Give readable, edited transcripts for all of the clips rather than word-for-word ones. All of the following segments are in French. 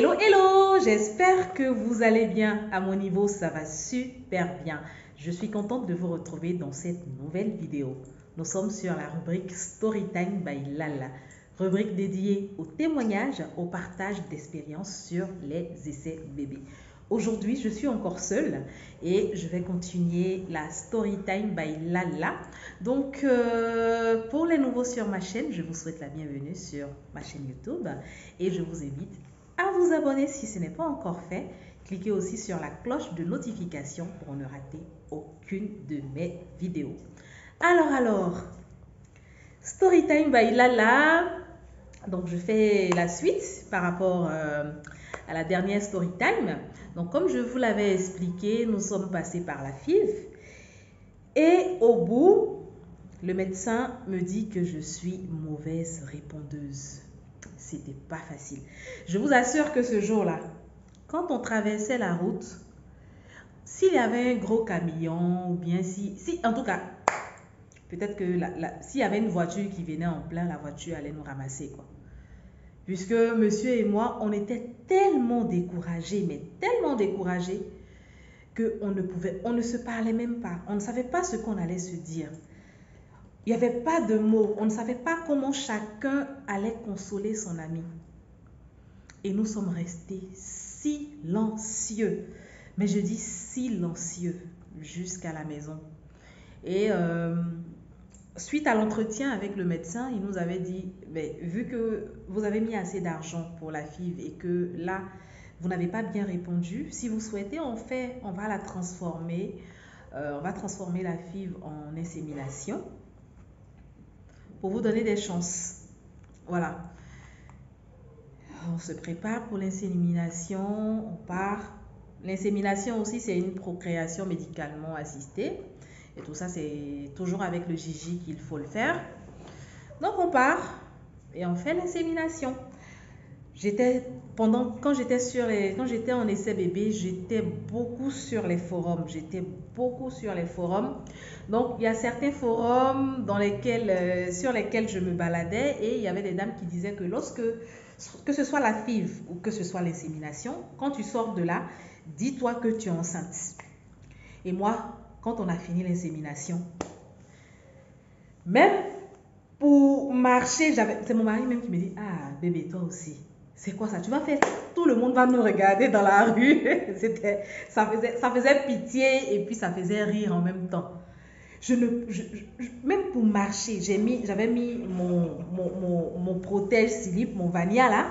Hello, hello, j'espère que vous allez bien. À mon niveau, ça va super bien. Je suis contente de vous retrouver dans cette nouvelle vidéo. Nous sommes sur la rubrique Storytime by Lala, rubrique dédiée au témoignage, au partage d'expériences sur les essais bébés. Aujourd'hui, je suis encore seule et je vais continuer la Storytime by Lala. Donc, pour les nouveaux sur ma chaîne, je vous souhaite la bienvenue sur ma chaîne YouTube et je vous invite à vous abonner si ce n'est pas encore fait. Cliquez aussi sur la cloche de notification pour ne rater aucune de mes vidéos. Alors, Storytime by Lala. Donc, je fais la suite par rapport à la dernière Storytime. Donc, comme je vous l'avais expliqué, nous sommes passés par la FIV. Et au bout, le médecin me dit que je suis mauvaise répondeuse. C'était pas facile. Je vous assure que ce jour-là, quand on traversait la route, s'il y avait un gros camion ou bien si en tout cas, peut-être que s'il y avait une voiture qui venait en plein, la voiture allait nous ramasser quoi. Puisque monsieur et moi, on était tellement découragés, mais tellement découragés qu'on ne se parlait même pas. On ne savait pas ce qu'on allait se dire. Il n'y avait pas de mots. On ne savait pas comment chacun allait consoler son ami. Et nous sommes restés silencieux. Mais je dis silencieux jusqu'à la maison. Et suite à l'entretien avec le médecin, il nous avait dit, mais vu que vous avez mis assez d'argent pour la FIV et que là, vous n'avez pas bien répondu, si vous souhaitez, on va la transformer. On va transformer la FIV en insémination pour vous donner des chances. Voilà. On se prépare pour l'insémination, on part. L'insémination aussi, c'est une procréation médicalement assistée. Et tout ça, c'est toujours avec le Gigi qu'il faut le faire. Donc, on part et on fait l'insémination. Quand j'étais en essai bébé, j'étais beaucoup sur les forums. Donc, il y a certains forums sur lesquels je me baladais et il y avait des dames qui disaient que ce soit la FIV ou que ce soit l'insémination, quand tu sors de là, dis-toi que tu es enceinte. Et moi, quand on a fini l'insémination, même pour marcher, c'est mon mari même qui me dit, ah bébé, toi aussi, c'est quoi ça? Tu vas faire, tout le monde va nous regarder dans la rue. Ça faisait pitié et puis ça faisait rire en même temps. Même pour marcher, j'avais mis mon protège-slip, mon Vania là.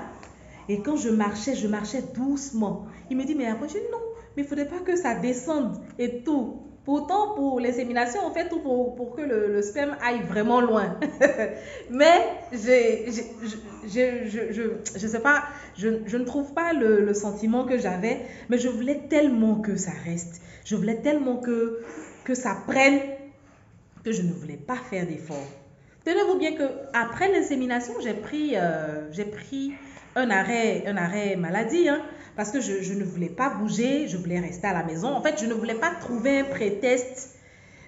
Et quand je marchais doucement. Il me dit, mais après, je dis non, mais il ne faudrait pas que ça descende et tout. Pourtant, pour l'insémination, on fait tout pour que le sperme aille vraiment loin. Mais je sais pas, je ne trouve pas le sentiment que j'avais, mais je voulais tellement que ça reste. Je voulais tellement que ça prenne, que je ne voulais pas faire d'effort. Tenez-vous bien que après l'insémination, j'ai pris un arrêt maladie, hein, parce que je ne voulais pas bouger, je voulais rester à la maison. En fait, je ne voulais pas trouver un prétexte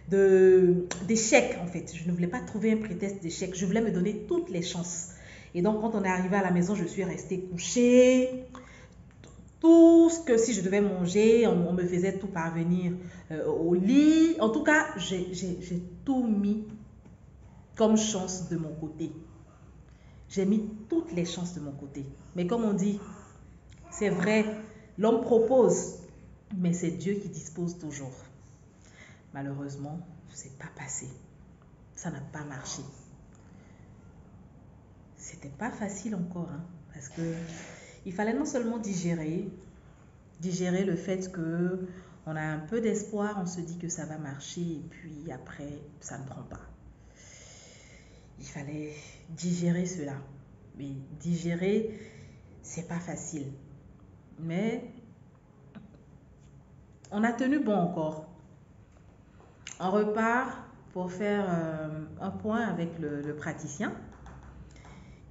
d'échec, en fait. Je ne voulais pas trouver un prétexte d'échec. Je voulais me donner toutes les chances. Et donc, quand on est arrivé à la maison, je suis restée couchée. Tout ce que si je devais manger, on me faisait tout parvenir au lit. En tout cas, j'ai tout mis comme chance de mon côté. J'ai mis toutes les chances de mon côté. Mais comme on dit, c'est vrai, l'homme propose, mais c'est Dieu qui dispose toujours. Malheureusement, ce n'est pas passé. Ça n'a pas marché. C'était pas facile encore, hein, parce que il fallait non seulement digérer le fait que on a un peu d'espoir, on se dit que ça va marcher et puis après, ça ne prend pas. Il fallait digérer cela. Mais digérer, c'est pas facile. Mais on a tenu bon encore. On repart pour faire un point avec le praticien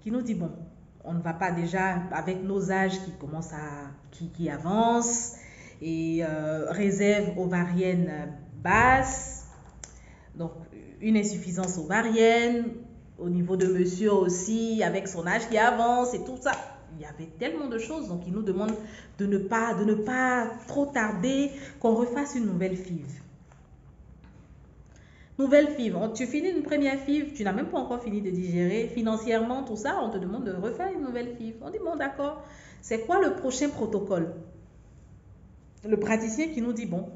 qui nous dit, bon, on ne va pas déjà avec nos âges qui avancent et réserve ovarienne basse, donc une insuffisance ovarienne, au niveau de monsieur aussi, avec son âge qui avance et tout ça. il y avait tellement de choses. Donc, il nous demande de ne pas trop tarder, qu'on refasse une nouvelle FIV. Nouvelle FIV. Tu finis une première FIV, tu n'as même pas encore fini de digérer. Financièrement, tout ça, on te demande de refaire une nouvelle FIV. On dit, bon, d'accord. C'est quoi le prochain protocole? Le praticien qui nous dit, bon,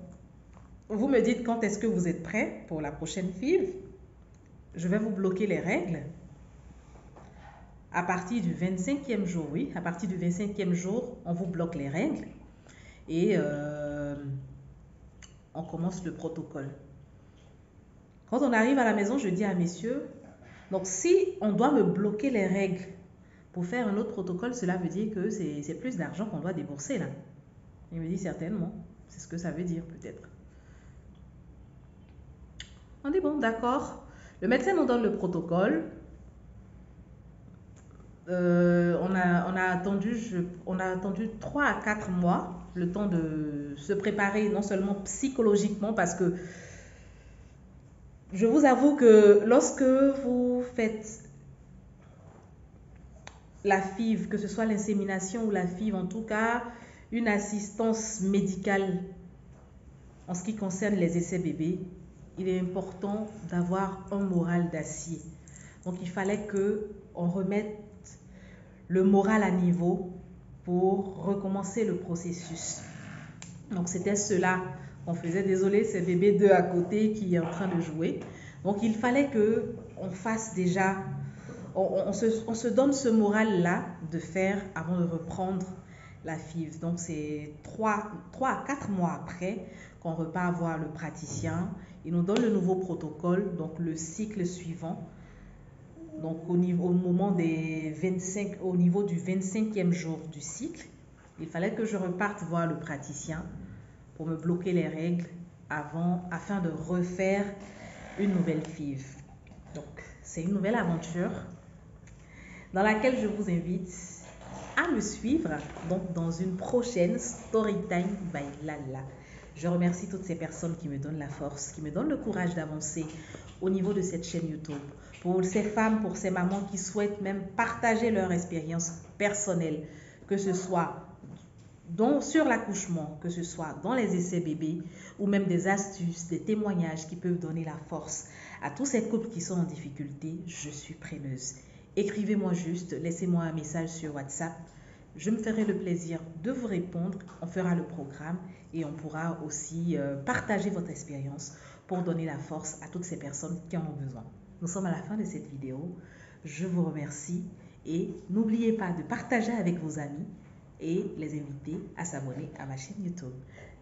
vous me dites quand est-ce que vous êtes prêt pour la prochaine FIV. Je vais vous bloquer les règles. À partir du 25e jour, oui, à partir du 25e jour, on vous bloque les règles et on commence le protocole. Quand on arrive à la maison, je dis à messieurs, donc si on doit me bloquer les règles pour faire un autre protocole, cela veut dire que c'est plus d'argent qu'on doit débourser là. Il me dit certainement, c'est ce que ça veut dire peut-être. On dit bon, d'accord. Le médecin nous donne le protocole. On a attendu 3 à 4 mois, le temps de se préparer non seulement psychologiquement, parce que je vous avoue que lorsque vous faites la FIV, que ce soit l'insémination ou la FIV, en tout cas une assistance médicale en ce qui concerne les essais bébés, il est important d'avoir un moral d'acier. Donc il fallait qu'on remette le moral à niveau pour recommencer le processus. Donc c'était cela qu'on faisait. Désolé, c'est bébé 2 à côté qui est en train de jouer. Donc il fallait qu'on fasse déjà, on se donne ce moral-là de faire avant de reprendre la FIV. Donc c'est 3 à 4 mois après qu'on repart voir le praticien. Il nous donne le nouveau protocole, donc le cycle suivant. Donc au niveau du 25e jour du cycle, il fallait que je reparte voir le praticien pour me bloquer les règles afin de refaire une nouvelle FIV. Donc c'est une nouvelle aventure dans laquelle je vous invite à me suivre donc dans une prochaine Storytime by Lala. Je remercie toutes ces personnes qui me donnent la force, qui me donnent le courage d'avancer au niveau de cette chaîne YouTube. Pour ces femmes, pour ces mamans qui souhaitent même partager leur expérience personnelle, que ce soit sur l'accouchement, que ce soit dans les essais bébés ou même des astuces, des témoignages qui peuvent donner la force à tous ces couples qui sont en difficulté, je suis preneuse. Écrivez-moi juste, laissez-moi un message sur WhatsApp. Je me ferai le plaisir de vous répondre. On fera le programme et on pourra aussi partager votre expérience pour donner la force à toutes ces personnes qui en ont besoin. Nous sommes à la fin de cette vidéo. Je vous remercie et n'oubliez pas de partager avec vos amis et les inviter à s'abonner à ma chaîne YouTube.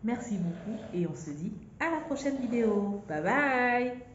Merci beaucoup et on se dit à la prochaine vidéo. Bye bye!